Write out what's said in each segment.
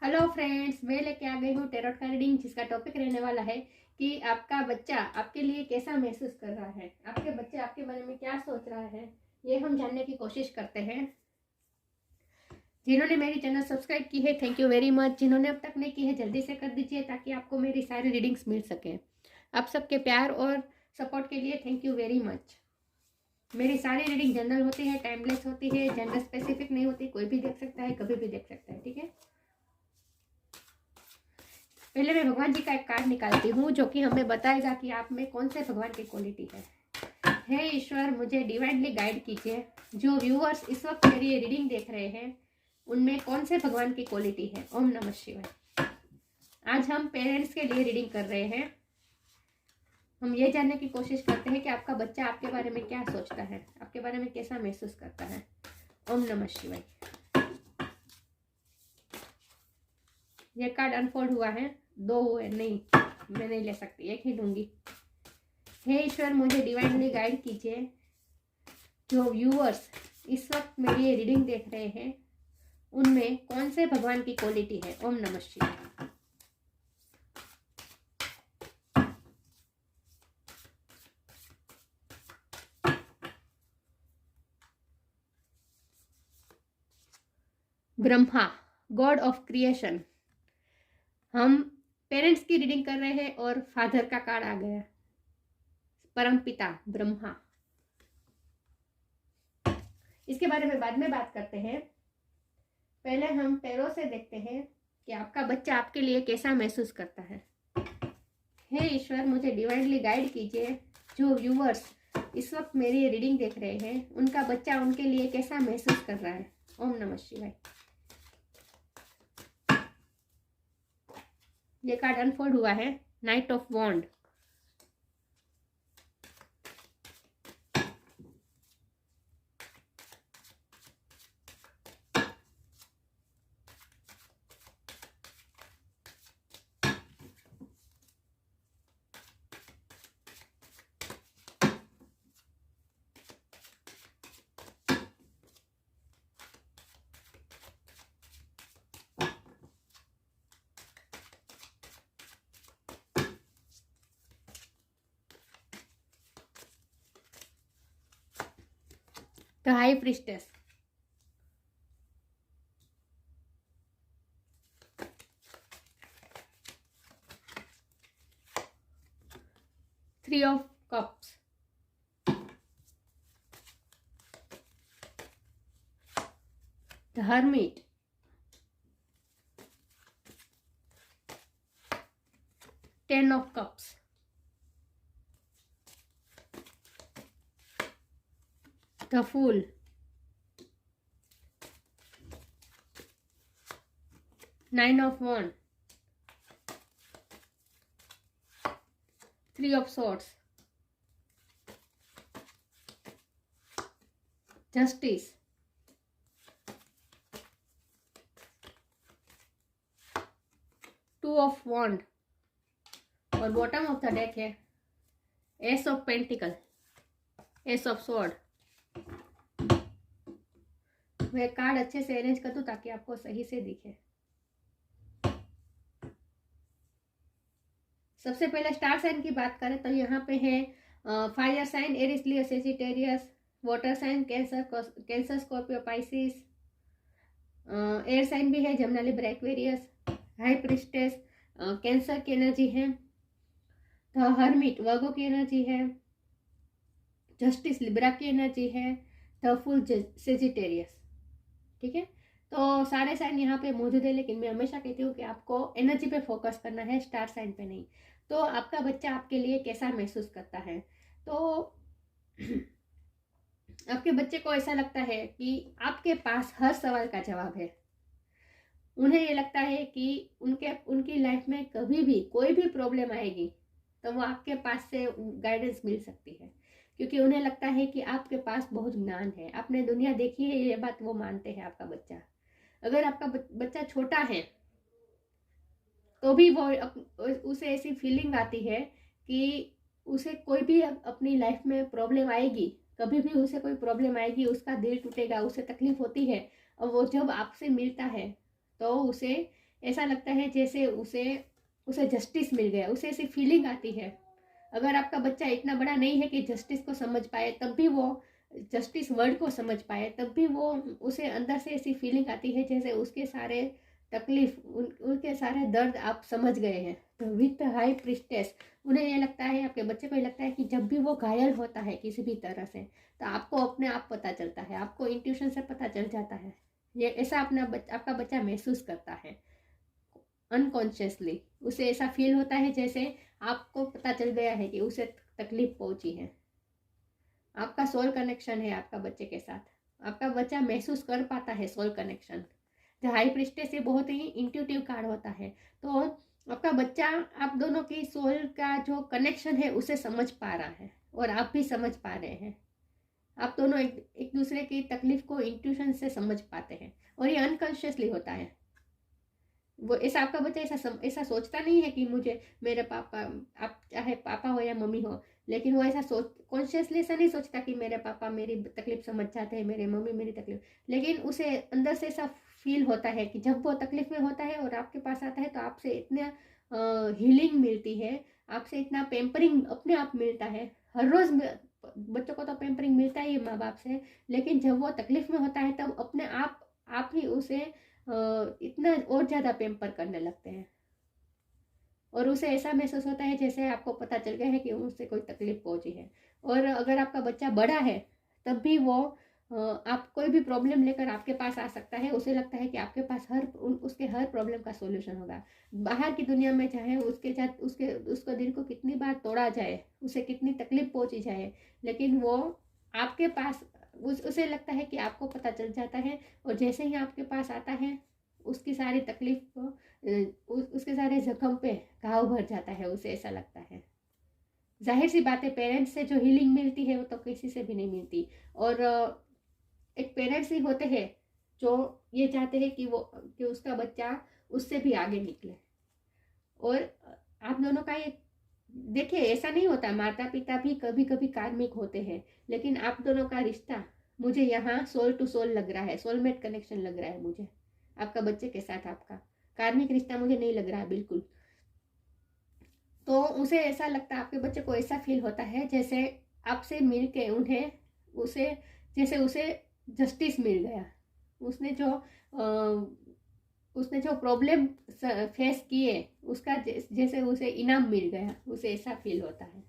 Hello friends, मैं लेके आ गई हूँ टैरोट का रीडिंग, जिसका टॉपिक रहने वाला है कि आपका बच्चा आपके लिए कैसा महसूस कर रहा है, आपके बच्चे आपके बारे में क्या सोच रहा है, ये हम जानने की कोशिश करते हैं। जिन्होंने मेरी चैनल सब्सक्राइब की है, थैंक यू वेरी मच। जिन्होंने अब तक नहीं की है, जल्दी से कर दीजिए ताकि आपको मेरी सारी रीडिंग्स मिल सके। आप सबके प्यार और सपोर्ट के लिए थैंक यू वेरी मच। मेरी सारी रीडिंग जनरल होती है, टाइमलेस होती है, जेंडर स्पेसिफिक नहीं होती। कोई भी देख सकता है, कभी भी देख सकता है, ठीक है। पहले मैं भगवान जी का एक कार्ड निकालती हूँ जो कि हमें बताएगा कि आप में कौन से भगवान की क्वालिटी है। हे ईश्वर, मुझे डिवाइनली गाइड कीजिए। जो व्यूअर्स इस वक्त मेरी ये रीडिंग देख रहे हैं, उनमें कौन से भगवान की क्वालिटी है। ओम नमः शिवाय। आज हम पेरेंट्स के लिए रीडिंग कर रहे हैं। हम ये जानने की कोशिश करते हैं कि आपका बच्चा आपके बारे में क्या सोचता है, आपके बारे में कैसा महसूस करता है। ओम नमः शिवाय। ये कार्ड अनफोल्ड हुआ है, दो हुए नहीं, मैं नहीं ले सकती, एक ही लूंगी। हे ईश्वर, मुझे डिवाइनली गाइड कीजिए। जो व्यूअर्स इस वक्त मेरी ये रीडिंग देख रहे हैं, उनमें कौन से भगवान की क्वालिटी है। ओम नमः शिवाय। Brahma, God of creation. हम पेरेंट्स की रीडिंग कर रहे हैं और फादर का कार्ड आ गया, परमपिता ब्रह्मा। इसके बारे में बाद में बात करते हैं। पहले हम पैरों से देखते हैं कि आपका बच्चा आपके लिए कैसा महसूस करता है। हे ईश्वर, मुझे डिवाइनली गाइड कीजिए। जो व्यूअर्स इस वक्त मेरी रीडिंग देख रहे हैं, उनका बच्चा उनके लिए कैसा महसूस कर रहा है। ओम नमः शिवाय। ये कार्ड अनफोल्ड हुआ है, knight of wand. The high priestess. Three of cups. The hermit. Ten of cups. The fool. Nine of wand. Three of swords. Justice. Two of wand. और बॉटम ऑफ द डेक है ace of pentacle, ace of sword. मैं card अच्छे से arrange कर दूं ताकि आपको सही से दिखे। सबसे पहले स्टार साइन की बात करें तो यहाँ पे है fire sign Aries, Leo, Sagittarius. Water sign Cancer, Scorpio, Pisces. Air sign भी है, Gemini, Libra, Aquarius. High priestess Cancer की एनर्जी है। द हर्मिट वर्गो की एनर्जी है। जस्टिस लिब्रा की एनर्जी है। The fool Sagittarius. ठीक है, तो सारे साइन यहाँ पे मौजूद है, लेकिन मैं हमेशा कहती हूँ कि आपको एनर्जी पे फोकस करना है, स्टार साइन पे नहीं। तो आपका बच्चा आपके लिए कैसा महसूस करता है, तो आपके बच्चे को ऐसा लगता है कि आपके पास हर सवाल का जवाब है। उन्हें ये लगता है कि उनकी लाइफ में कभी भी कोई भी प्रॉब्लम आएगी तो वो आपके पास से गाइडेंस मिल सकती है, क्योंकि उन्हें लगता है कि आपके पास बहुत ज्ञान है, आपने दुनिया देखी है, ये बात वो मानते हैं आपका बच्चा। अगर आपका बच्चा छोटा है तो भी वो उसे ऐसी फीलिंग आती है कि उसे कोई भी अपनी लाइफ में प्रॉब्लम आएगी, कभी भी उसे कोई प्रॉब्लम आएगी, उसका दिल टूटेगा, उसे तकलीफ होती है, और वो जब आपसे मिलता है तो उसे ऐसा लगता है जैसे उसे उसे जस्टिस मिल गया, उसे ऐसी फीलिंग आती है। अगर आपका बच्चा इतना बड़ा नहीं है कि जस्टिस को समझ पाए, तब भी वो जस्टिस वर्ड को समझ पाए, तब भी वो उसे अंदर से ऐसी फीलिंग आती है जैसे उसके सारे तकलीफ उनके सारे दर्द आप समझ गए हैं। तो विथ हाई प्रिस्टेस उन्हें ये लगता है, आपके बच्चे को ये लगता है कि जब भी वो घायल होता है किसी भी तरह से, तो आपको अपने आप पता चलता है, आपको इंट्यूशन से पता चल जाता है। ये ऐसा आपका बच्चा महसूस करता है अनकॉन्शियसली। उसे ऐसा फील होता है जैसे आपको पता चल गया है कि उसे तकलीफ पहुंची है। आपका सोल कनेक्शन है आपका बच्चे के साथ, आपका बच्चा महसूस कर पाता है सोल कनेक्शन। जो हाई प्रिस्टेस ये बहुत ही इंट्यूटिव कार्ड होता है, तो आपका बच्चा आप दोनों की सोल का जो कनेक्शन है उसे समझ पा रहा है और आप भी समझ पा रहे हैं। आप दोनों एक दूसरे की तकलीफ को इंट्यूशन से समझ पाते हैं, और ये अनकॉन्शियसली होता है। वो ऐसा आपका बच्चा ऐसा सोचता नहीं है कि मुझे मेरे पापा, आप चाहे पापा हो या मम्मी हो, लेकिन वो ऐसा सोच कॉन्शियसली ऐसा नहीं सोचता कि मेरे पापा मेरी तकलीफ समझ जाते हैं, मेरे मम्मी मेरी तकलीफ, लेकिन उसे अंदर से ऐसा फील होता है कि जब वो तकलीफ में होता है और आपके पास आता है तो आपसे इतना हीलिंग मिलती है, आपसे इतना पेम्परिंग अपने आप मिलता है। हर रोज़ बच्चों को तो पेम्परिंग मिलता ही है माँ बाप से, लेकिन जब वो तकलीफ में होता है तब अपने आप ही उसे इतना और ज़्यादा पेम्पर करने लगते हैं, और उसे ऐसा महसूस होता है जैसे आपको पता चल गया है कि उससे कोई तकलीफ पहुंची है। और अगर आपका बच्चा बड़ा है तब भी वो आप कोई भी प्रॉब्लम लेकर आपके पास आ सकता है, उसे लगता है कि आपके पास उसके हर प्रॉब्लम का सॉल्यूशन होगा। बाहर की दुनिया में चाहे उसको दिल को कितनी बार तोड़ा जाए, उसे कितनी तकलीफ पहुंची जाए, लेकिन वो आपके पास उसे लगता है कि आपको पता चल जाता है, और जैसे ही आपके पास आता है उसकी सारी तकलीफ को उसके सारे जख्म पे घाव भर जाता है, उसे ऐसा लगता है। जाहिर सी बात है, पेरेंट्स से जो हीलिंग मिलती है वो तो किसी से भी नहीं मिलती। और एक पेरेंट्स ही होते हैं जो ये चाहते हैं कि उसका बच्चा उससे भी आगे निकले। और आप दोनों का ये देखिए, ऐसा नहीं होता, माता पिता भी कभी कभी कार्मिक होते हैं, लेकिन आप दोनों का रिश्ता मुझे यहाँ सोल टू सोल लग रहा है, सोलमेट कनेक्शन लग रहा है मुझे आपका बच्चे के साथ। आपका कार्मिक रिश्ता मुझे नहीं लग रहा है बिल्कुल। तो उसे ऐसा लगता है, आपके बच्चे को ऐसा फील होता है जैसे आपसे मिल के जैसे उसे जस्टिस मिल गया। उसने जो प्रॉब्लम फेस किए उसका जैसे उसे इनाम मिल गया, उसे ऐसा फील होता है।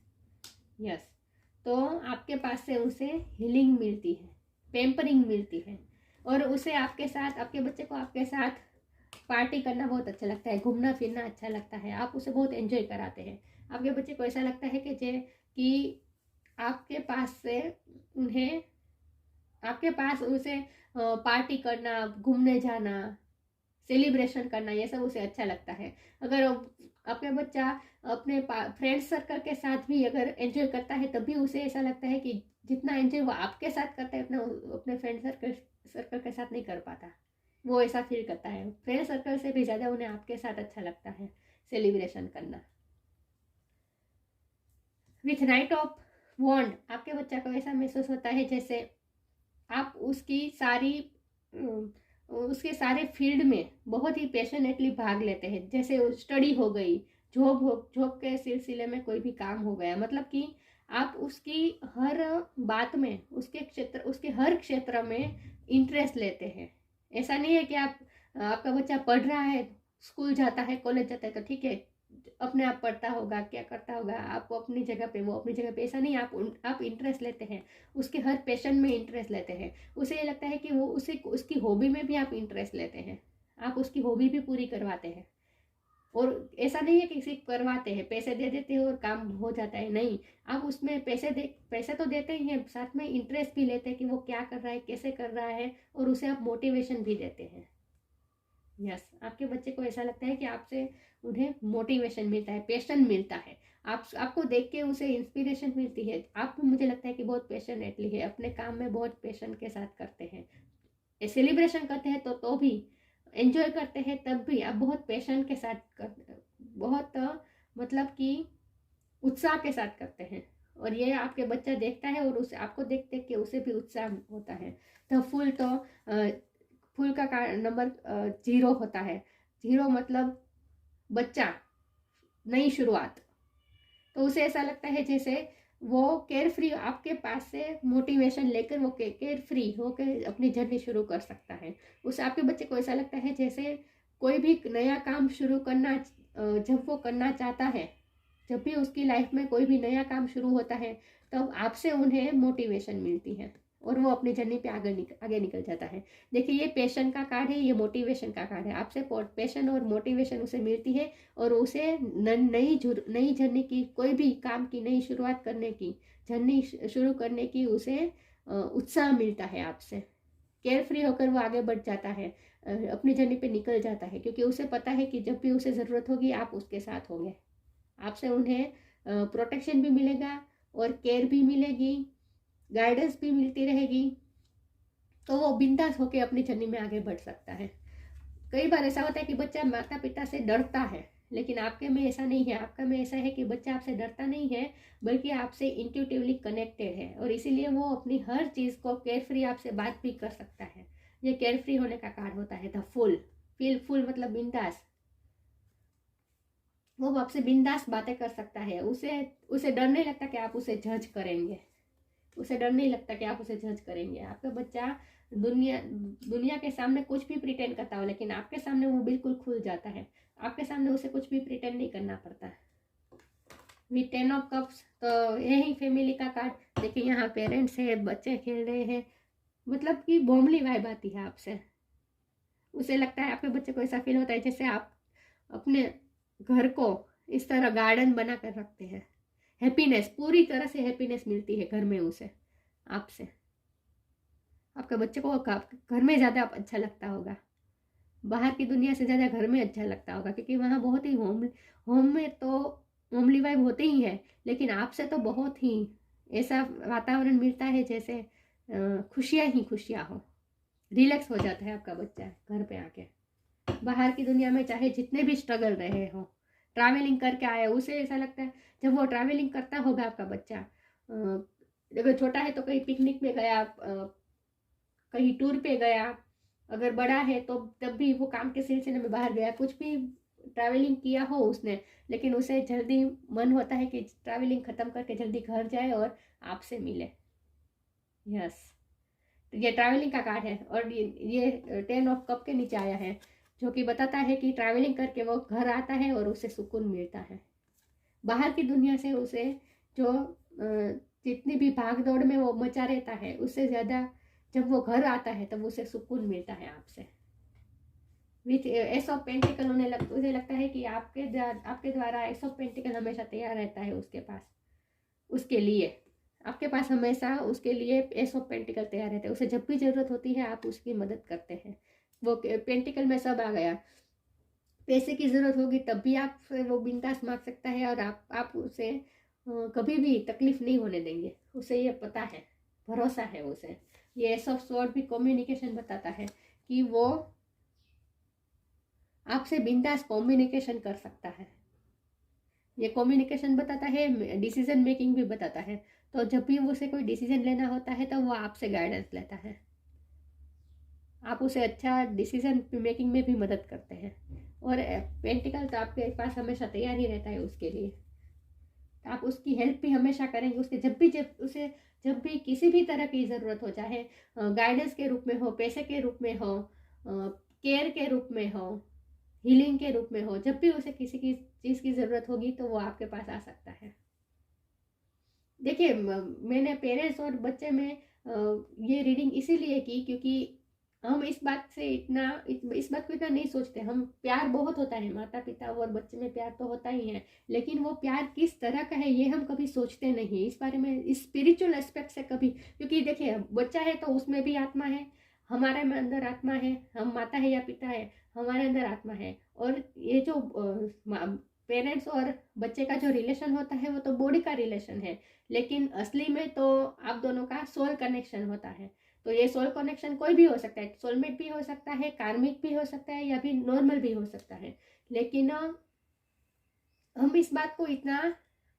यस, तो आपके पास से उसे हीलिंग मिलती है, पेम्परिंग मिलती है, और उसे आपके बच्चे को आपके साथ पार्टी करना बहुत अच्छा लगता है, घूमना फिरना अच्छा लगता है, आप उसे बहुत एंजॉय कराते हैं। आपके बच्चे को ऐसा लगता है कि आपके पास से आपके पास उसे पार्टी करना, घूमने जाना, सेलिब्रेशन करना, ये सब उसे अच्छा लगता है। अगर आपका बच्चा अपने फ्रेंड सर्कल के साथ भी अगर एंजॉय करता है, तभी उसे ऐसा लगता है कि जितना एंजॉय वो आपके साथ करता है उतना अपने फ्रेंड सर्कल के साथ नहीं कर पाता। वो ऐसा फील करता है, फ्रेंड सर्कल से भी ज़्यादा उन्हें आपके साथ अच्छा लगता है सेलिब्रेशन करना। विथ नाइट ऑफ वॉन्ड आपके बच्चा को ऐसा महसूस होता है जैसे आप उसके सारे फील्ड में बहुत ही पैशनेटली भाग लेते हैं। जैसे स्टडी हो गई, जॉब के सिलसिले में कोई भी काम हो गया, मतलब कि आप उसकी हर बात में, उसके हर क्षेत्र में इंटरेस्ट लेते हैं। ऐसा नहीं है कि आपका बच्चा पढ़ रहा है, स्कूल जाता है, कॉलेज जाता है तो ठीक है, अपने आप पढ़ता होगा, क्या करता होगा, आप अपनी जगह पे, वो अपनी जगह पे, ऐसा नहीं। आप इंटरेस्ट लेते हैं, उसके हर पैशन में इंटरेस्ट लेते हैं। उसे ये लगता है कि वो उसकी हॉबी में भी आप इंटरेस्ट लेते हैं, आप उसकी हॉबी भी पूरी करवाते हैं। और ऐसा नहीं है कि सिर्फ करवाते हैं, पैसे दे देते हैं और काम हो जाता है, नहीं। आप उसमें पैसे तो देते ही हैं, साथ में इंटरेस्ट भी लेते हैं कि वो क्या कर रहा है, कैसे कर रहा है, और उसे आप मोटिवेशन भी देते हैं। यस, आपके बच्चे को ऐसा लगता है कि आपसे उन्हें मोटिवेशन मिलता है, पैशन मिलता है, आपको देख के उसे इंस्पिरेशन मिलती है। आप मुझे लगता है कि बहुत पैशनेटली है, अपने काम में बहुत पैशन के साथ करते हैं। सेलिब्रेशन करते हैं तो भी एंजॉय करते हैं, तब भी आप बहुत पैशन के साथ करते, बहुत मतलब कि उत्साह के साथ करते हैं। और ये आपके बच्चा देखता है और उसे आपको देख देख के उसे भी उत्साह होता है। तो फूल का नंबर 0 होता है। 0 मतलब बच्चा, नई शुरुआत। तो उसे ऐसा लगता है जैसे वो केयर फ्री आपके पास से मोटिवेशन लेकर वो केयर फ्री होकर अपनी जर्नी शुरू कर सकता है। उसे आपके बच्चे को ऐसा लगता है जैसे कोई भी नया काम शुरू करना, जब वो करना चाहता है, जब भी उसकी लाइफ में कोई भी नया काम शुरू होता है तब आपसे उन्हें मोटिवेशन मिलती है और वो अपनी जर्नी पे आगे निकल जाता है। देखिए ये पैशन का कार्ड है, ये मोटिवेशन का कार्ड है। आपसे पैशन और मोटिवेशन उसे मिलती है और उसे नई जर्नी की, कोई भी काम की नई शुरुआत करने की, जर्नी शुरू करने की उसे उत्साह मिलता है आपसे। केयर फ्री होकर वो आगे बढ़ जाता है, अपनी जर्नी पे निकल जाता है, क्योंकि उसे पता है कि जब भी उसे ज़रूरत होगी आप उसके साथ होंगे। आपसे उन्हें प्रोटेक्शन भी मिलेगा और केयर भी मिलेगी, गाइडेंस भी मिलती रहेगी, तो वो बिंदास होकर अपनी जर्नी में आगे बढ़ सकता है। कई बार ऐसा होता है कि बच्चा माता पिता से डरता है, लेकिन आपके में ऐसा नहीं है। आपका में ऐसा है कि बच्चा आपसे डरता नहीं है, बल्कि आपसे इंट्यूटिवली कनेक्टेड है और इसीलिए वो अपनी हर चीज़ को केयर फ्री आपसे बात भी कर सकता है। ये केयर फ्री होने का कार्ड होता है द फुल। फील फुल मतलब बिंदास, वो आपसे बिंदास बातें कर सकता है। उसे डर नहीं लगता कि आप उसे जज करेंगे, उसे डर नहीं लगता कि आप उसे जज करेंगे। आपका बच्चा दुनिया के सामने कुछ भी प्रिटेंड करता हो, लेकिन आपके सामने वो बिल्कुल खुल जाता है। आपके सामने उसे कुछ भी प्रिटेंड नहीं करना पड़ता। विद 10 ऑफ कप्स, तो यही फैमिली का कार्ड। देखिए यहाँ पेरेंट्स है, बच्चे खेल रहे हैं, मतलब कि बॉम्बली वाइब आती है आपसे। उसे लगता है, आपके बच्चे को ऐसा फील होता है जैसे आप अपने घर को इस तरह गार्डन बना कर रखते हैं। हैप्पीनेस, पूरी तरह से हैप्पीनेस मिलती है घर में उसे आपसे। आपके बच्चे को घर में ज़्यादा अच्छा लगता होगा, बाहर की दुनिया से ज़्यादा घर में अच्छा लगता होगा, क्योंकि वहाँ बहुत ही होम में तो होमली वाइब होते ही है, लेकिन आपसे तो बहुत ही ऐसा वातावरण मिलता है जैसे खुशियाँ ही खुशियाँ हो। रिलैक्स हो जाता है आपका बच्चा घर पे आके। बाहर की दुनिया में चाहे जितने भी स्ट्रगल रहे हो, ट्रैवलिंग करके आया, उसे ऐसा लगता है जब वो ट्रैवलिंग करता होगा आपका बच्चा, अगर छोटा है तो कहीं पिकनिक में गया, कहीं टूर पे गया, अगर बड़ा है तो तब भी वो काम के सिलसिले में बाहर गया, कुछ भी ट्रैवलिंग किया हो उसने, लेकिन उसे जल्दी मन होता है कि ट्रैवलिंग ख़त्म करके जल्दी घर जाए और आपसे मिले। यस, तो ये ट्रैवलिंग का कार्ड है और ये 10 ऑफ कप के नीचे आया है, जो कि बताता है कि ट्रैवलिंग करके वो घर आता है और उसे सुकून मिलता है। बाहर की दुनिया से उसे जो जितनी भी भाग दौड़ में वो मचा रहता है, उससे ज़्यादा जब वो घर आता है तब उसे सुकून मिलता है आपसे। विथ एस ऑफ पेंटिकल उसे लगता है कि आपके द्वारा एस ऑफ पेंटिकल हमेशा तैयार रहता है उसके पास, उसके लिए आपके पास हमेशा उसके लिए एस ऑफ पेंटिकल तैयार रहता है। उसे जब भी ज़रूरत होती है आप उसकी मदद करते हैं। वो पेंटिकल में सब आ गया। पैसे की ज़रूरत होगी तब भी आप वो बिंदास मांग सकता है और आप उसे कभी भी तकलीफ नहीं होने देंगे। उसे ये पता है, भरोसा है उसे। ये एस ऑफ स्वॉर्ड भी कम्युनिकेशन बताता है कि वो आपसे बिंदास कम्युनिकेशन कर सकता है। ये कम्युनिकेशन बताता है, डिसीजन मेकिंग भी बताता है। तो जब भी उसे कोई डिसीजन लेना होता है तो वो आपसे गाइडेंस लेता है, आप उसे अच्छा डिसीजन मेकिंग में भी मदद करते हैं। और पेंटिकल तो आपके पास हमेशा तैयार ही रहता है उसके लिए। आप उसकी हेल्प भी हमेशा करेंगे। उसके जब भी किसी भी तरह की ज़रूरत हो, चाहे गाइडेंस के रूप में हो, पैसे के रूप में हो, केयर के रूप में हो, हीलिंग के रूप में हो, जब भी उसे किसी की चीज़ की ज़रूरत होगी तो वो आपके पास आ सकता है। देखिए मैंने पेरेंट्स और बच्चे में ये रीडिंग इसीलिए की क्योंकि हम इस बात को इतना नहीं सोचते। हम प्यार बहुत होता है, माता पिता और बच्चे में प्यार तो होता ही है, लेकिन वो प्यार किस तरह का है ये हम कभी सोचते नहीं इस बारे में, इस स्पिरिचुअल एस्पेक्ट से कभी। क्योंकि देखिए बच्चा है तो उसमें भी आत्मा है, हमारे में अंदर आत्मा है, हम माता है या पिता है, हमारे अंदर आत्मा है। और ये जो पेरेंट्स और बच्चे का जो रिलेशन होता है वो तो बॉडी का रिलेशन है, लेकिन असली में तो आप दोनों का सोल कनेक्शन होता है। तो ये सोल कनेक्शन कोई भी हो सकता है, सोलमेट भी हो सकता है, कार्मिक भी हो सकता है, या फिर नॉर्मल भी हो सकता है। लेकिन हम इस बात को इतना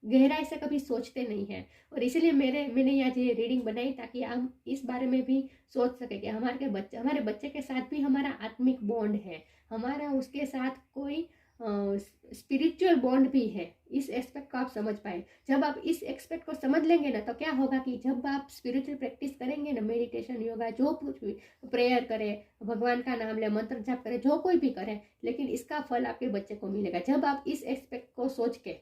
गहराई से कभी सोचते नहीं हैं। और इसीलिए मैंने आज ये रीडिंग बनाई ताकि हम इस बारे में भी सोच सके कि हमारे बच्चे के साथ भी हमारा आत्मिक बॉन्ड है, हमारा उसके साथ कोई स्पिरिचुअल बॉन्ड भी है। इस एस्पेक्ट को आप समझ पाए। जब आप इस एस्पेक्ट को समझ लेंगे ना, तो क्या होगा कि जब आप स्पिरिचुअल प्रैक्टिस करेंगे ना, मेडिटेशन, योगा, जो कुछ भी, प्रेयर करें, भगवान का नाम ले, मंत्र जाप करें, जो कोई भी करें, लेकिन इसका फल आपके बच्चे को मिलेगा। जब आप इस एस्पेक्ट को सोच के,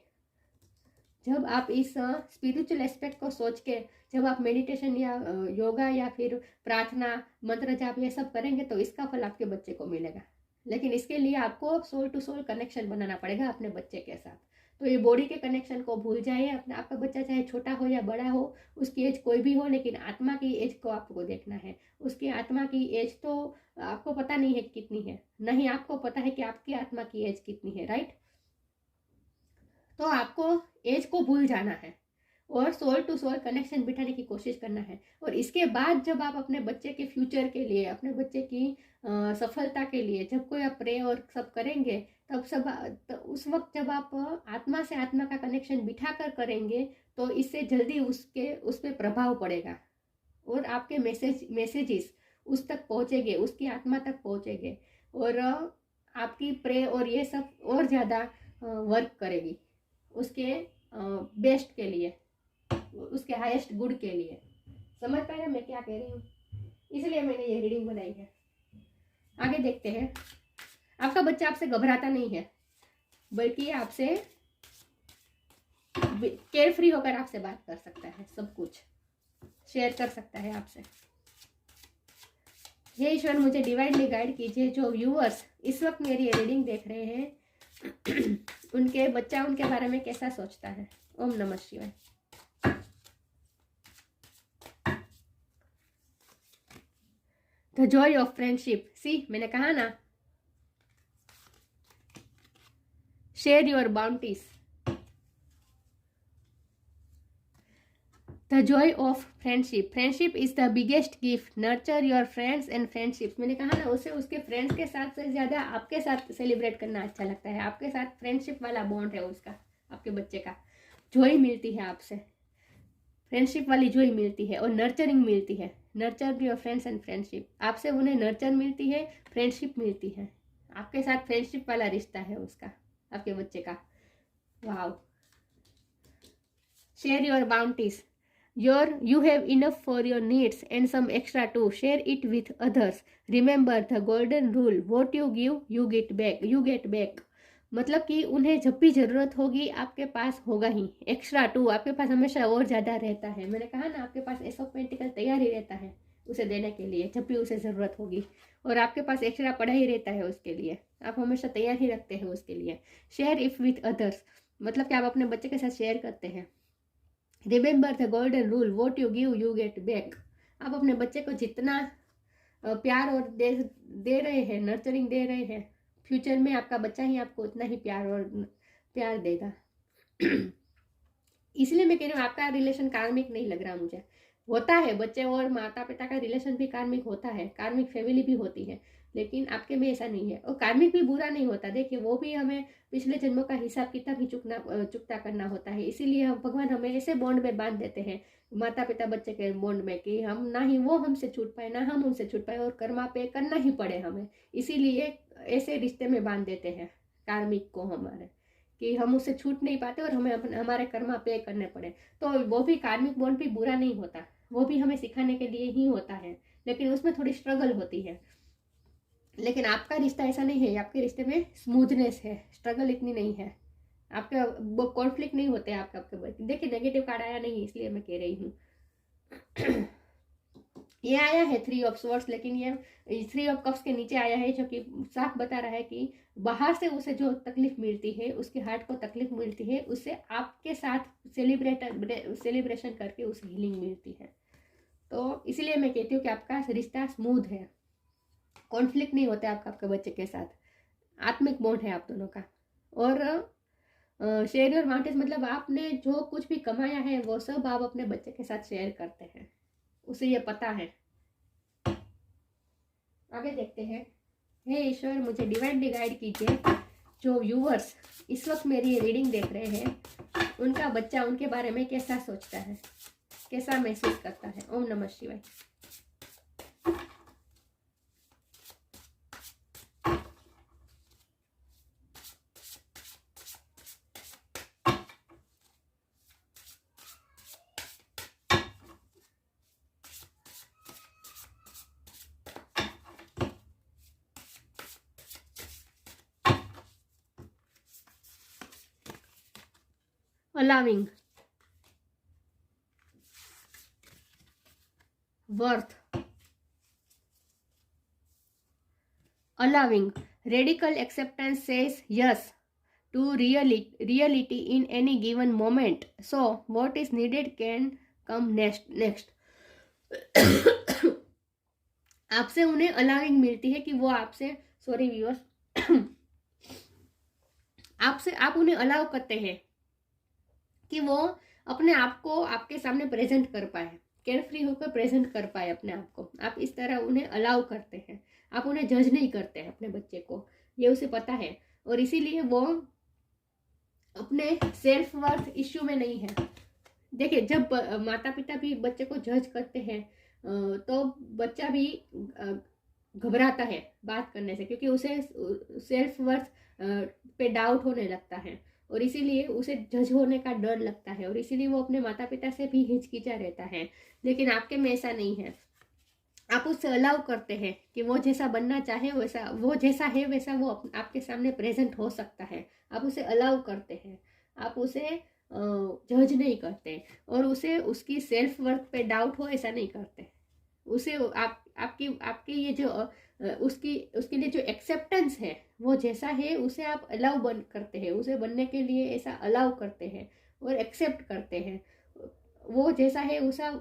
जब आप इस स्पिरिचुअल एस्पेक्ट को सोच के, जब आप मेडिटेशन या योगा या फिर प्रार्थना, मंत्र जाप ये सब करेंगे, तो इसका फल आपके बच्चे को मिलेगा। लेकिन इसके लिए आपको सोल टू सोल कनेक्शन बनाना पड़ेगा अपने बच्चे के साथ। तो ये बॉडी के कनेक्शन को भूल जाइए। अपना आपका बच्चा चाहे छोटा हो या बड़ा हो, उसकी एज कोई भी हो, लेकिन आत्मा की एज को आपको देखना है। उसकी आत्मा की एज तो आपको पता नहीं है कितनी है, नहीं आपको पता है कि आपकी आत्मा की एज कितनी है, राइट। तो आपको एज को भूल जाना है और सोल टू सोल कनेक्शन बिठाने की कोशिश करना है। और इसके बाद जब आप अपने बच्चे के फ्यूचर के लिए, अपने बच्चे की सफलता के लिए जब कोई आप प्रे और सब करेंगे, तब तो उस वक्त जब आप आत्मा से आत्मा का कनेक्शन बिठा कर करेंगे, तो इससे जल्दी उस पर प्रभाव पड़ेगा और आपके मैसेजेस उस तक पहुँचेंगे, उसकी आत्मा तक पहुँचेंगे और आपकी प्रे और ये सब और ज़्यादा वर्क करेगी उसके बेस्ट के लिए, उसके हाईएस्ट गुड के लिए। समझ पाए ना मैं क्या कह रही हूँ? इसलिए मैंने ये रीडिंग बनाई है। आगे देखते हैं। आपका बच्चा आपसे घबराता नहीं है, बल्कि आपसे केयर फ्री होकर आपसे बात कर सकता है, सब कुछ शेयर कर सकता है आपसे। हे ईश्वर, मुझे डिवाइनली गाइड कीजिए। जो व्यूअर्स इस वक्त मेरी रीडिंग देख रहे हैं, उनके बच्चा उनके बारे में कैसा सोचता है। ओम नमः शिवाय। The joy of friendship. See, मैंने कहा ना, share your bounties. The joy of friendship. Friendship is the biggest gift. Nurture your friends and friendship. मैंने कहा ना, उसे उसके फ्रेंड्स के साथ से ज़्यादा आपके साथ सेलिब्रेट करना अच्छा लगता है। आपके साथ फ्रेंडशिप वाला बॉन्ड है उसका, आपके बच्चे का। जॉय मिलती है आपसे, फ्रेंडशिप वाली जॉय मिलती है और नर्चरिंग मिलती है। Nurture your friends and friendship. आपसे उन्हें नर्चर मिलती है, फ्रेंडशिप मिलती है। आपके साथ फ्रेंडशिप वाला रिश्ता है उसका, आपके बच्चे का। Wow. Share your bounties. You have enough for your needs and some extra too. Share it with others. Remember the golden rule. What you give, you get back. मतलब कि उन्हें जब भी ज़रूरत होगी आपके पास होगा ही। एक्स्ट्रा टू, आपके पास हमेशा और ज़्यादा रहता है। मैंने कहा ना, आपके पास एस ऑफ पेंटिकल तैयार ही रहता है उसे देने के लिए जब भी उसे ज़रूरत होगी, और आपके पास एक्स्ट्रा पड़ा ही रहता है उसके लिए। आप हमेशा तैयार ही रखते हैं उसके लिए। शेयर इफ विथ अदर्स, मतलब कि आप अपने बच्चे के साथ शेयर करते हैं। Remember the golden rule, what you give you get back. आप अपने बच्चे को जितना प्यार और दे रहे हैं, नर्चरिंग दे रहे हैं, फ्यूचर में आपका बच्चा ही आपको उतना ही प्यार देगा। इसलिए मैं कह रही हूँ, आपका रिलेशन कार्मिक नहीं लग रहा मुझे। होता है, बच्चे और माता पिता का रिलेशन भी कार्मिक होता है, कार्मिक फैमिली भी होती है, लेकिन आपके में ऐसा नहीं है। और कार्मिक भी बुरा नहीं होता। देखिए, वो भी हमें पिछले जन्मों का हिसाब किताब ही चुकता करना होता है। इसीलिए भगवान हमें ऐसे बॉन्ड में बांध देते हैं, माता पिता बच्चे के बॉन्ड में, कि हम ना ही वो हमसे छूट पाए, ना हम उनसे छूट पाए, और कर्मा पे करना ही पड़े हमें। इसीलिए ऐसे रिश्ते में बांध देते हैं कार्मिक को हमारे, कि हम उससे छूट नहीं पाते और हमें हमारे कर्मा पे करने पड़े। तो वो भी कार्मिक बॉन्ड भी बुरा नहीं होता, वो भी हमें सिखाने के लिए ही होता है, लेकिन उसमें थोड़ी स्ट्रगल होती है। लेकिन आपका रिश्ता ऐसा नहीं है, आपके रिश्ते में स्मूथनेस है, स्ट्रगल इतनी नहीं है, आपका वो कॉन्फ्लिक्ट नहीं होते आपके। देखिए, नेगेटिव कार्ड आया नहीं, इसलिए मैं कह रही हूँ। ये आया है 3 ऑफ स्वॉर्ड्स, लेकिन ये 3 ऑफ कप्स के नीचे आया है, जो कि साफ बता रहा है कि बाहर से उसे जो तकलीफ मिलती है, उसके हार्ट को तकलीफ मिलती है, उससे आपके साथ सेलिब्रेशन करके उसे हीलिंग मिलती है। तो इसलिए मैं कहती हूँ कि आपका रिश्ता स्मूथ है, कॉन्फ्लिक्ट नहीं होता है आपके बच्चे के साथ, आत्मिक बॉन्ड है आप दोनों का। और शेयर योर बाउंटीज मतलब आपने जो कुछ भी कमाया है वो सब आप अपने बच्चे के साथ शेयर करते हैं, उसे ये पता है। आगे देखते हैं। हे ईश्वर, मुझे डिवाइनली गाइड कीजिए। जो व्यूअर्स इस वक्त मेरी रीडिंग देख रहे हैं, उनका बच्चा उनके बारे में कैसा सोचता है, कैसा महसूस करता है। ओम नमः शिवाय। allowing, worth, allowing, radical acceptance says yes to reality in any given moment, so what is needed can come next। आपसे उन्हें अलाउिंग मिलती है कि वो आपसे, सॉरी व्यूअर्स, आपसे आप उन्हें अलाउ करते हैं कि वो अपने आप को आपके सामने प्रेजेंट कर पाए, केयर फ्री होकर प्रेजेंट कर पाए अपने आप को। आप इस तरह उन्हें अलाउ करते हैं, आप उन्हें जज नहीं करते हैं अपने बच्चे को, ये उसे पता है। और इसीलिए वो अपने सेल्फ वर्थ इश्यू में नहीं है। देखिए, जब माता पिता भी बच्चे को जज करते हैं तो बच्चा भी घबराता है बात करने से, क्योंकि उसे सेल्फ वर्थ पे डाउट होने लगता है और इसीलिए उसे जज होने का डर लगता है और इसीलिए वो अपने माता पिता से भी हिचकिचा रहता है। लेकिन आपके में ऐसा नहीं है, आप उससे अलाउ करते हैं कि वो जैसा बनना चाहे वैसा, वो जैसा है वैसा वो आपके सामने प्रेजेंट हो सकता है। आप उसे अलाउ करते हैं, आप उसे जज नहीं करते और उसे उसकी सेल्फ वर्थ पे डाउट हो ऐसा नहीं करते। उसे आपकी ये जो उसके लिए जो एक्सेप्टेंस है, वो जैसा है उसे आप अलाउ करते हैं, उसे बनने के लिए ऐसा अलाउ करते हैं और एक्सेप्ट करते हैं। वो जैसा है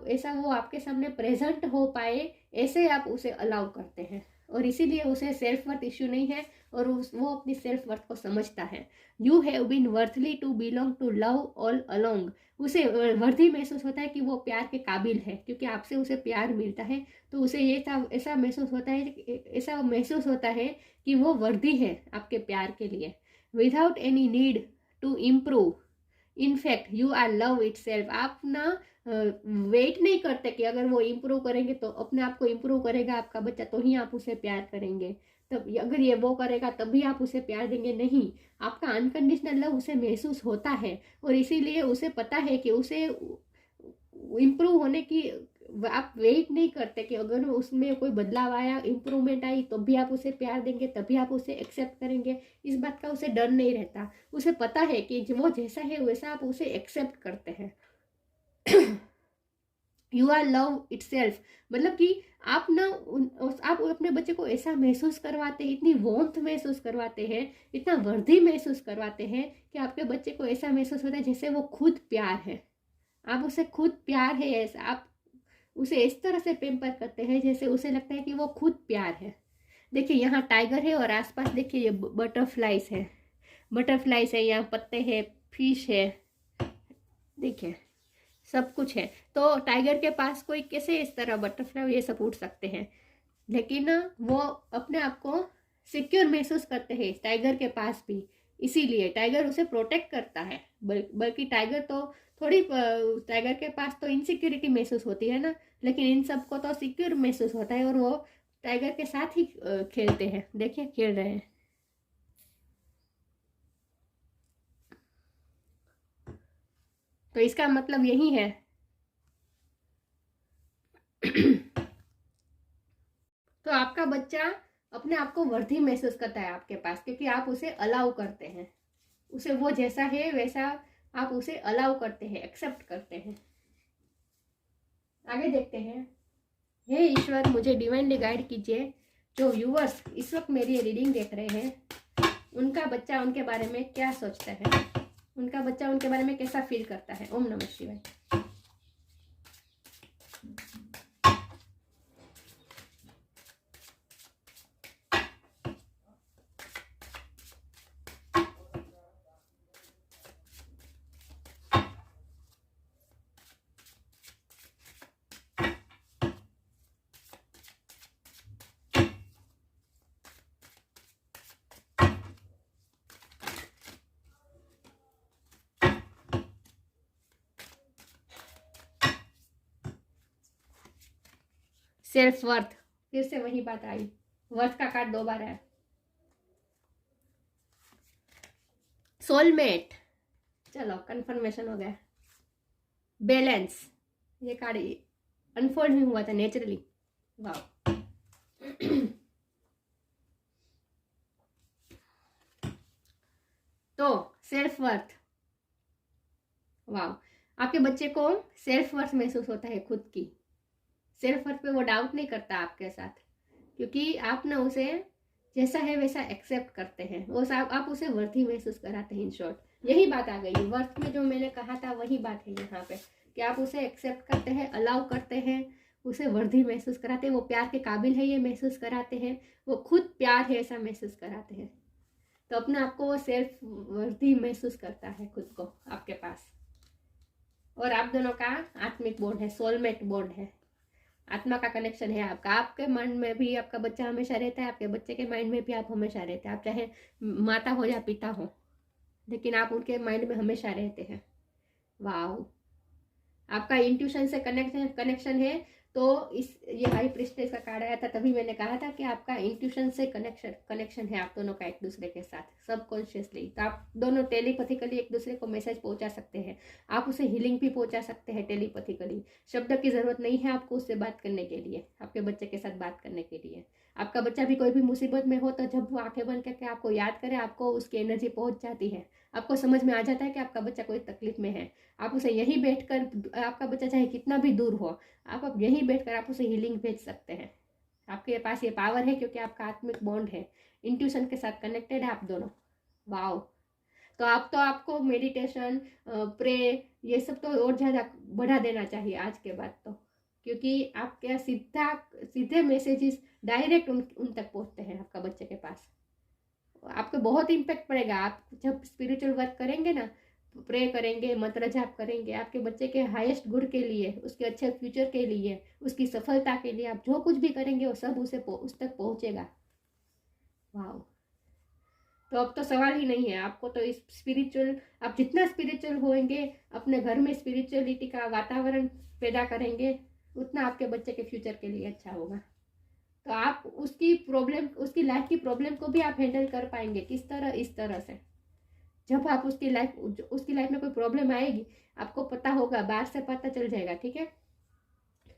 ऐसा वो आपके सामने प्रेजेंट हो पाए, ऐसे आप उसे अलाउ करते हैं और इसीलिए उसे सेल्फ वर्थ इश्यू नहीं है और वो अपनी सेल्फ वर्थ को समझता है। You have been worthly to belong to love all along. उसे वर्दी महसूस होता है कि वो प्यार के काबिल है, क्योंकि आपसे उसे प्यार मिलता है तो उसे ये ऐसा महसूस होता है कि वो वर्दी है आपके प्यार के लिए। Without any need to improve, in fact you are love it self. आप ना वेट नहीं करते कि अगर वो इम्प्रूव करेंगे तो अपने आप को इम्प्रूव करेगा आपका बच्चा तो ही आप उसे प्यार करेंगे, तब अगर ये वो करेगा तभी आप उसे प्यार देंगे, नहीं। आपका अनकंडीशनल लव उसे महसूस होता है और इसीलिए उसे पता है कि उसे इम्प्रूव होने की आप वेट नहीं करते कि अगर उसमें कोई बदलाव आया, इम्प्रूवमेंट आई, तो भी आप उसे प्यार देंगे, तभी आप उसे एक्सेप्ट करेंगे। इस बात का उसे डर नहीं रहता। उसे पता है कि वो जैसा है वैसा आप उसे एक्सेप्ट करते हैं। You are love it self, मतलब कि आप ना आप अपने बच्चे को ऐसा महसूस करवाते हैं, इतनी वॉर्मथ महसूस करवाते हैं, इतना वर्दी महसूस करवाते हैं कि आपके बच्चे को ऐसा महसूस होता है जैसे वो खुद प्यार है। आप उसे खुद प्यार है, ऐसा आप उसे इस तरह से पेम्पर करते हैं जैसे उसे लगता है कि वो खुद प्यार है। देखिए, यहाँ टाइगर है और आसपास देखिए ये बटरफ्लाइज है, यहाँ पत्ते हैं, फिश है, देखिए सब कुछ है। तो टाइगर के पास कोई कैसे इस तरह बटरफ्लाई ये सब उड़ सकते हैं, लेकिन वो अपने आप को सिक्योर महसूस करते हैं टाइगर के पास भी, इसीलिए टाइगर उसे प्रोटेक्ट करता है। बल्कि टाइगर के पास तो इनसिक्योरिटी महसूस होती है ना, लेकिन इन सबको तो सिक्योर महसूस होता है और वो टाइगर के साथ ही खेलते हैं। देखिए खेल रहे हैं। तो इसका मतलब यही है तो आपका बच्चा अपने आप को वर्दी महसूस करता है आपके पास, क्योंकि आप उसे अलाउ करते हैं, उसे वो जैसा है वैसा आप उसे अलाउ करते हैं, एक्सेप्ट करते हैं। आगे देखते हैं। हे ईश्वर, मुझे डिवाइनली गाइड कीजिए। जो व्यूअर्स इस वक्त मेरी रीडिंग देख रहे हैं, उनका बच्चा उनके बारे में क्या सोचता है, उनका बच्चा उनके बारे में कैसा फील करता है। ओम नमः शिवाय। सेल्फ वर्थ, फिर से वही बात आई, वर्थ का कार्ड 2 बार है। सोलमेट, चलो कंफर्मेशन हो गया। बैलेंस, ये कार्ड अनफोल्ड नहीं हुआ था नेचुरली, वाह। तो सेल्फ वर्थ, वाह, आपके बच्चे को सेल्फ वर्थ महसूस होता है खुद की, सेल्फ वर्थ पे वो डाउट नहीं करता आपके साथ, क्योंकि आप ना उसे जैसा है वैसा एक्सेप्ट करते हैं, वो आप उसे वर्थी महसूस कराते हैं। इन शॉर्ट यही बात आ गई, वर्थ में जो मैंने कहा था वही बात है यहाँ पे, कि आप उसे एक्सेप्ट करते हैं, अलाउ करते हैं, उसे वर्दी महसूस कराते हैं, वो प्यार के काबिल है ये महसूस कराते हैं, वो खुद प्यार है ऐसा महसूस कराते हैं, तो अपने आप को वो सेल्फ वर्दी महसूस करता है खुद को आपके पास। और आप दोनों का आत्मिक बॉन्ड है, सोलमेट बॉन्ड है, आत्मा का कनेक्शन है आपका। आपके मन में भी आपका बच्चा हमेशा रहता है, आपके बच्चे के माइंड में भी आप हमेशा रहते हैं, आप चाहे माता हो या पिता हो, लेकिन आप उनके माइंड में हमेशा रहते हैं। वाह, आपका इंट्यूशन से कनेक्शन है। तो ये हाई प्रिस्टेस का कार्ड आया था, तभी मैंने कहा था कि आपका इंट्यूशन से कनेक्शन है आप दोनों का एक दूसरे के साथ सबकॉन्शियसली। तो आप दोनों टेलीपैथिकली एक दूसरे को मैसेज पहुंचा सकते हैं, आप उसे हीलिंग भी पहुंचा सकते हैं टेलीपैथिकली। शब्द की जरूरत नहीं है आपको उससे बात करने के लिए, आपके बच्चे के साथ बात करने के लिए। आपका बच्चा भी कोई भी मुसीबत में हो तो जब वो आंखें बंद करके आपको याद करे, आपको उसकी एनर्जी पहुंच जाती है, आपको समझ में आ जाता है कि आपका बच्चा कोई तकलीफ में है। आप उसे यहीं बैठकर, आपका बच्चा चाहे कितना भी दूर हो, आप यहीं बैठकर आप उसे हीलिंग भेज सकते हैं। आपके पास ये पावर है क्योंकि आपका आत्मिक बॉन्ड है, इंट्यूशन के साथ कनेक्टेड है आप दोनों। वाओ, तो आपको मेडिटेशन, प्रे, ये सब तो और ज़्यादा बढ़ा देना चाहिए आज के बाद तो, क्योंकि आपके सीधे मैसेजेस डायरेक्ट उन तक पहुंचते हैं आपका बच्चे के पास। आपको बहुत इम्पैक्ट पड़ेगा। आप जब स्पिरिचुअल वर्क करेंगे ना, प्रे करेंगे, मंत्र जाप करेंगे, आपके बच्चे के हाईएस्ट गुड के लिए, उसके अच्छे फ्यूचर के लिए, उसकी सफलता के लिए, आप जो कुछ भी करेंगे वो सब उस तक पहुंचेगा। वाह, तो अब तो सवाल ही नहीं है। आपको तो इस स्पिरिचुअल, आप जितना स्पिरिचुअल होंगे, अपने घर में स्पिरिचुअलिटी का वातावरण पैदा करेंगे, उतना आपके बच्चे के फ्यूचर के लिए अच्छा होगा। तो आप उसकी लाइफ की प्रॉब्लम को भी आप हैंडल कर पाएंगे। किस तरह? इस तरह से, जब आप उसकी लाइफ में कोई प्रॉब्लम आएगी, आपको पता होगा, बाहर से पता चल जाएगा, ठीक है,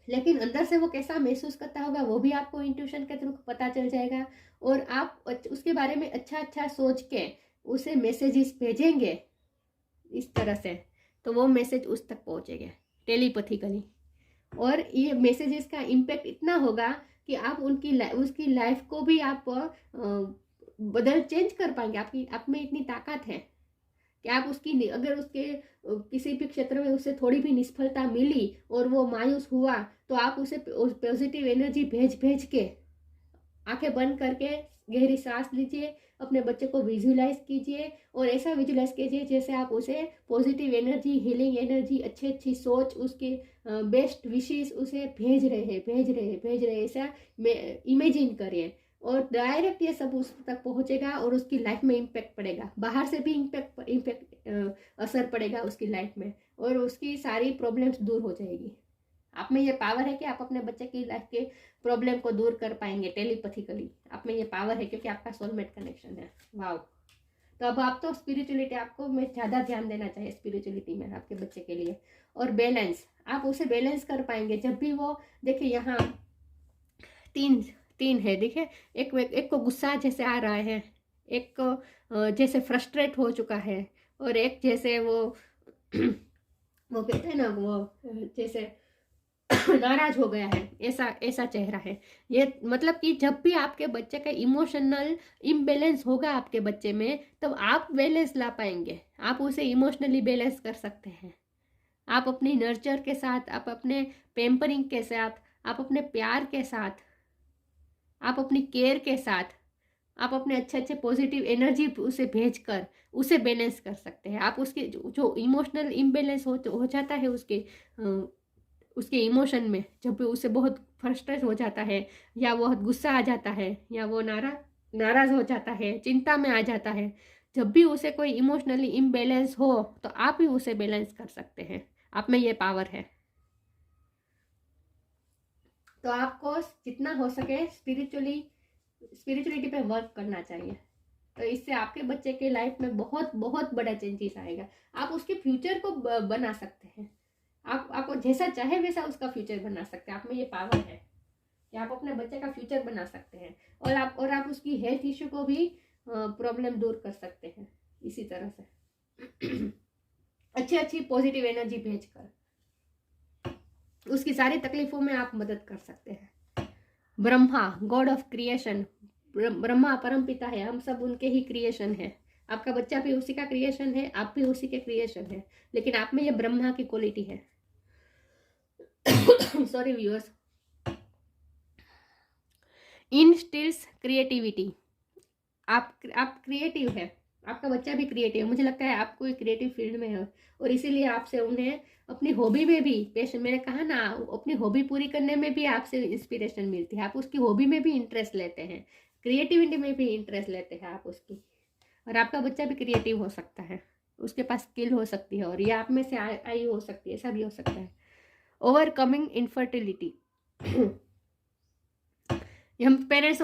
लेकिन अंदर से वो कैसा महसूस करता होगा वो भी आपको इंट्यूशन के थ्रू पता चल जाएगा। और आप उसके बारे में अच्छा सोच के उसे मैसेजेस भेजेंगे इस तरह से, तो वो मैसेज उस तक पहुंचेगा टेलीपैथिकली। और ये मैसेजेस का इम्पैक्ट इतना होगा कि आप उसकी लाइफ को भी आप चेंज कर पाएंगे। आप में इतनी ताकत है कि आप अगर उसके किसी भी क्षेत्र में उसे थोड़ी भी निष्फलता मिली और वो मायूस हुआ, तो आप उसे पॉजिटिव एनर्जी भेज के, आंखें बंद करके गहरी सांस लीजिए, अपने बच्चे को विजुलाइज कीजिए और ऐसा विजुलाइज कीजिए जैसे आप उसे पॉजिटिव एनर्जी, हीलिंग एनर्जी, अच्छी सोच, उसके बेस्ट विशेस उसे भेज रहे हैं, ऐसा इमेजिन करिए। और डायरेक्ट ये सब उस तक पहुंचेगा और उसकी लाइफ में इम्पैक्ट पड़ेगा, बाहर से भी इम्पैक्ट असर पड़ेगा उसकी लाइफ में, और उसकी सारी प्रॉब्लम्स दूर हो जाएगी। आप में ये पावर है कि आप अपने बच्चे की लाइफ के प्रॉब्लम को दूर कर पाएंगे टेलीपैथिकली। आप में ये पावर है क्योंकि आपका सोलमेट कनेक्शन है। वाओ, तो अब आप तो स्पिरिचुअलिटी, आपको में ज़्यादा ध्यान देना चाहिए स्पिरिचुअलिटी में आपके बच्चे के लिए। और बैलेंस, आप उसे बैलेंस कर पाएंगे जब भी वो, देखिए यहाँ तीन है, देखिए, एक को गुस्सा जैसे आ रहा है, एक को जैसे फ्रस्ट्रेट हो चुका है, और एक जैसे वो वो कहते हैं ना, वो जैसे नाराज हो गया है, ऐसा चेहरा है। ये मतलब कि जब भी आपके बच्चे का इमोशनल इम्बैलेंस होगा आपके बच्चे में, तब आप बैलेंस ला पाएंगे। आप उसे इमोशनली बैलेंस कर सकते हैं। आप अपनी नर्चर के साथ, आप अपने पेम्परिंग के साथ, आप अपने प्यार के साथ, आप अपनी केयर के साथ, आप अपने अच्छे पॉजिटिव एनर्जी उसे भेजकर उसे बैलेंस कर सकते हैं। आप उसके जो इमोशनल इम्बैलेंस हो जाता है उसके इमोशन में, जब भी उसे बहुत फ्रस्ट्रेट हो जाता है, या बहुत गुस्सा आ जाता है, या वो नाराज हो जाता है, चिंता में आ जाता है, जब भी उसे कोई इमोशनली इम्बैलेंस हो, तो आप ही उसे बैलेंस कर सकते हैं। आप में ये पावर है। तो आपको जितना हो सके स्पिरिचुअलिटी पे वर्क करना चाहिए। तो इससे आपके बच्चे के लाइफ में बहुत बहुत बड़ा चेंजेस आएगा। आप उसके फ्यूचर को बना सकते हैं। आपको जैसा चाहे वैसा उसका फ्यूचर बना सकते हैं। आप में ये पावर है कि आप अपने बच्चे का फ्यूचर बना सकते हैं, और आप उसकी हेल्थ इश्यू को भी प्रॉब्लम दूर कर सकते हैं इसी तरह से। अच्छी अच्छी पॉजिटिव एनर्जी भेजकर उसकी सारी तकलीफों में आप मदद कर सकते हैं। Brahma, God of creation, Brahma परम पिता है, हम सब उनके ही क्रिएशन है। आपका बच्चा भी उसी का क्रिएशन है, आप भी उसी के क्रिएशन है, लेकिन आप में ये ब्रह्मा की क्वालिटी है। Sorry viewers. इंस्टिल्स क्रिएटिविटी, आप क्रिएटिव है, आपका बच्चा भी क्रिएटिव है। मुझे लगता है आप कोई क्रिएटिव फील्ड में है, और इसीलिए आपसे उन्हें अपनी हॉबी में भी पैशन, मैंने कहा ना, अपनी हॉबी पूरी करने में भी आपसे इंस्पिरेशन मिलती है। आप उसकी हॉबी में भी इंटरेस्ट लेते हैं, क्रिएटिविटी में भी इंटरेस्ट लेते हैं आप उसकी। और आपका बच्चा भी क्रिएटिव हो सकता है, उसके पास स्किल हो सकती है, और ये आप में से आई हो सकती है, ऐसा भी हो सकता है। ओवरकमिंग इनफर्टिलिटी, हम पेरेंट्स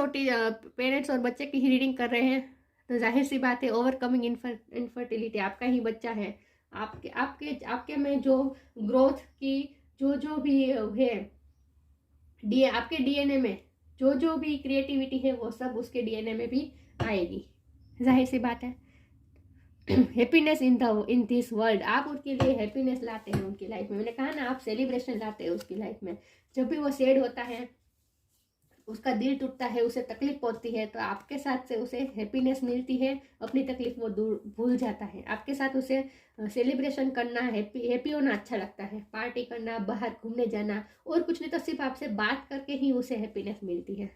और बच्चे की ही रीडिंग कर रहे हैं, तो जाहिर सी बात है ओवरकमिंग इनफर्टिलिटी आपका ही बच्चा है। आपके में जो ग्रोथ की जो भी है, आपके डीएनए में जो भी क्रिएटिविटी है वो सब उसके डीएनए में भी आएगी, जाहिर सी बात है। हैप्पीनेस इन दिस वर्ल्ड, आप उनके लिए हैप्पीनेस लाते हैं उनकी लाइफ में। मैंने कहा ना, आप सेलिब्रेशन लाते हैं उसकी लाइफ में। जब भी वो सैड होता है, उसका दिल टूटता है, उसे तकलीफ पहुंचती है, तो आपके साथ से उसे हैप्पीनेस मिलती है, अपनी तकलीफ वो दूर भूल जाता है। आपके साथ उसे सेलिब्रेशन करना, हैप्पी होना अच्छा लगता है, पार्टी करना, बाहर घूमने जाना, और कुछ नहीं तो सिर्फ आपसे बात करके ही उसे हैप्पीनेस मिलती है।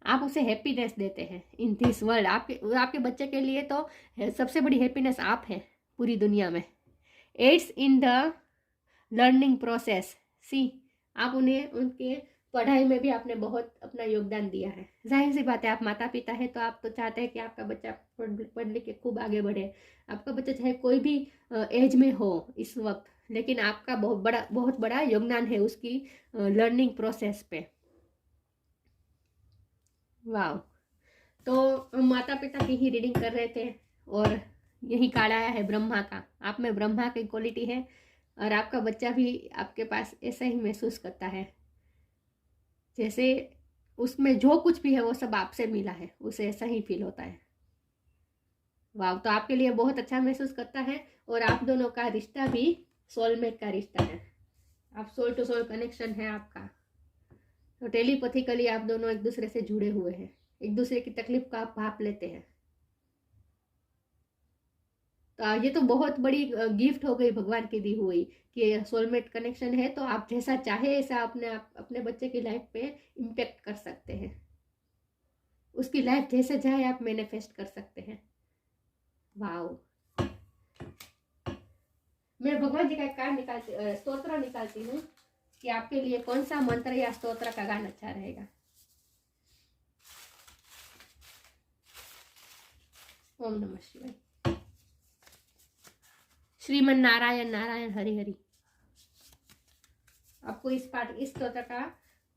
आप उसे हैप्पीनेस देते हैं इन दिस वर्ल्ड। आपके बच्चे के लिए तो सबसे बड़ी हैप्पीनेस आप हैं पूरी दुनिया में। Aids in the learning process, see, आप उन्हें उनके पढ़ाई में भी आपने बहुत अपना योगदान दिया है। जाहिर सी बात है, आप माता पिता है, तो आप तो चाहते हैं कि आपका बच्चा पढ़ लिख के खूब आगे बढ़े। आपका बच्चा चाहे कोई भी एज में हो इस वक्त, लेकिन आपका बहुत बड़ा योगदान है उसकी लर्निंग प्रोसेस पे। वाह। तो हम माता पिता की ही रीडिंग कर रहे थे, और यही कार्ड आया है ब्रह्मा का। आप में ब्रह्मा की क्वालिटी है, और आपका बच्चा भी आपके पास ऐसा ही महसूस करता है, जैसे उसमें जो कुछ भी है वो सब आपसे मिला है, उसे ऐसा ही फील होता है। वाह। तो आपके लिए बहुत अच्छा महसूस करता है, और आप दोनों का रिश्ता भी सोलमेट का रिश्ता है। आप सोल टू सोल कनेक्शन है आपका। तो टेलीपैथिकली आप दोनों एक दूसरे से जुड़े हुए हैं, एक दूसरे की तकलीफ का आप भाप लेते हैं। तो ये तो बहुत बड़ी गिफ्ट हो गई भगवान की दी हुई, कि सोलमेट कनेक्शन है, तो आप जैसा चाहे ऐसा अपने बच्चे की लाइफ पे इम्पेक्ट कर सकते हैं। उसकी लाइफ जैसे चाहे आप मैनिफेस्ट कर सकते हैं। वाओ। मैं भगवान जी का एक कार्ड स्तोत्र निकालती हूँ कि आपके लिए कौन सा मंत्र या स्तोत्र का गान अच्छा रहेगा। ओम नमः शिवाय। श्रीमन नारायण नारायण हरि हरि। आपको इस स्तोत्र का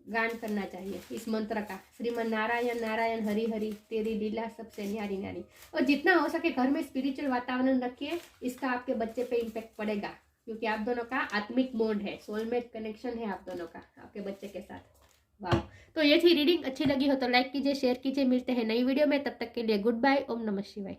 गान करना चाहिए, इस मंत्र का। श्रीमन नारायण नारायण हरि हरि, तेरी लीला सबसे न्यारी न्यारी। और जितना हो सके घर में स्पिरिचुअल वातावरण रखिए, इसका आपके बच्चे पे इम्पेक्ट पड़ेगा, क्योंकि आप दोनों का आत्मिक बॉन्ड है, सोलमेट कनेक्शन है आप दोनों का आपके बच्चे के साथ। वाह। तो ये थी रीडिंग। अच्छी लगी हो तो लाइक कीजिए, शेयर कीजिए। मिलते हैं नई वीडियो में, तब तक के लिए गुड बाय। ओम नमः शिवाय।